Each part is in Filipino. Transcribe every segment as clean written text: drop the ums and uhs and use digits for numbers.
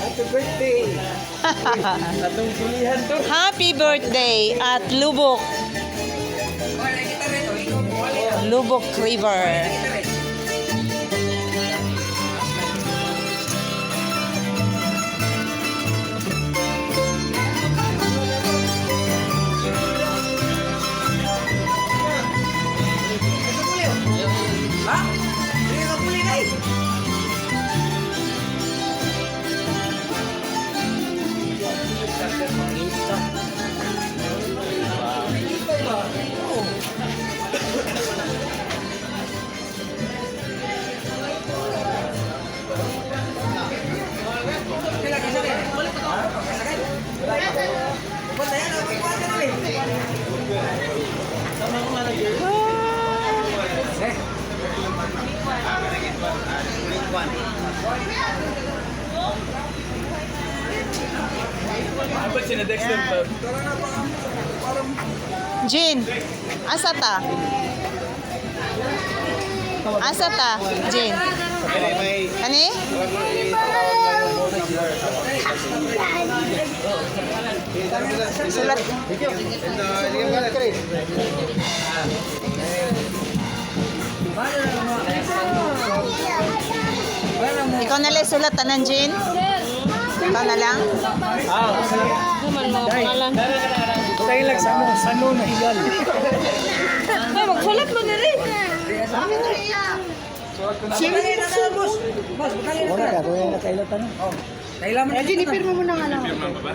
Happy birthday! Atong pilihan to. Happy birthday at Lubok. Lubok River. Ha? Hindi ka puli na eh. Jin, asa ta? Asa ta, Jin? Ani? Sulat. Ikaw na lang sulat, tanan, Jin? Ikaw na lang? Tayo lang sa ano na higal. Ay, magsulat mo na rin. Sino na ka, boss? Boss, bukali na ka. Wala na kayo tanong. Kailangan mo. Jin, ipirma mo na nga lang. Ipirma ba ba?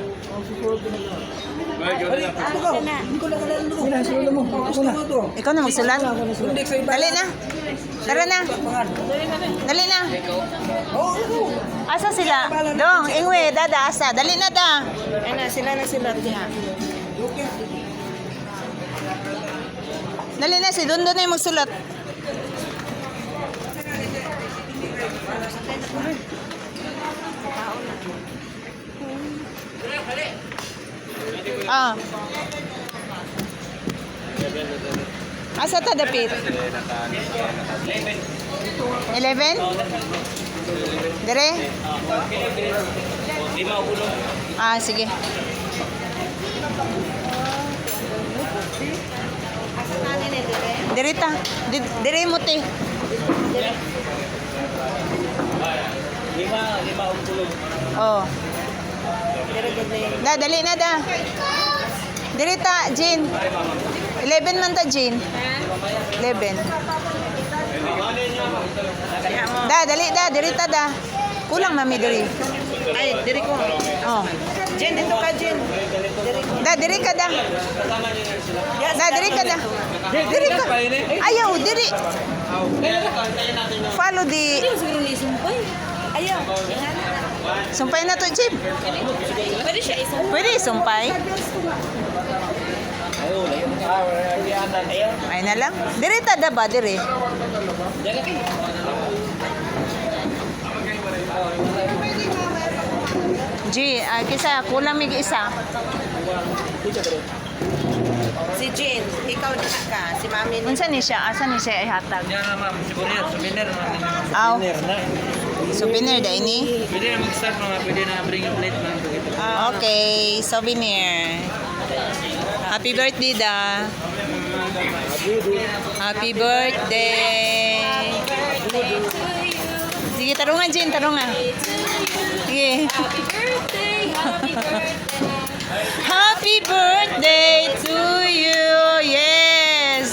Ano ka? Hindi ko lang kalala mo. Sinasulat mo. Ako na. Ikaw na magsulat? Dali na. Tara na. Dali na. Asa sila? Dong, ingwe, dada, asa. Dali na da. Ay na, sila na sila. Dali na, si Dondo na yung magsulat. Ah. Asa ta dapit? 11? Dire? Ah, sige. Dire ta. Dire mo te. Lima ukulong. Oh. Da, dali na da. Dire ta, Jin. 11 man ta, Jin. 11. Da, dali da, dire ta da. Kulang mami diri. Ay, diri ko. Oh. Jin, dito ka, Jin. Da, diri ka da. Da, diri ka da. Diri ka. Ayaw, diri. Follow di. Ayaw. Sumpay na to, Jim. Pwede siya isumpay. Pwede isumpay. Ay na lang. Diri tada ba? Diri. G, kisa kulang mig isa. Si Jane, ikaw na ka, si Mami. Unsa ni siya? Asa ni siya ihatag? Yan na ma'am, souvenir na. Aw. Souvenir da ini? Pwede na mag-start mga, pwede na bring a plate na. Okay, souvenir. Happy birthday da. Happy birthday. Sige, tarungan Jane, tarungan. Sige. Happy birthday, happy birthday. Happy birthday to you. Yes.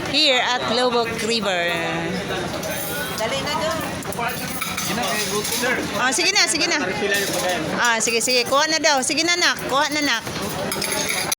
Here at Lubok River. Dali na doon. Oh, sige na, sige na. Ah, sige, sige. Kuha na daw. Sige na, nak. Kuha na, nak.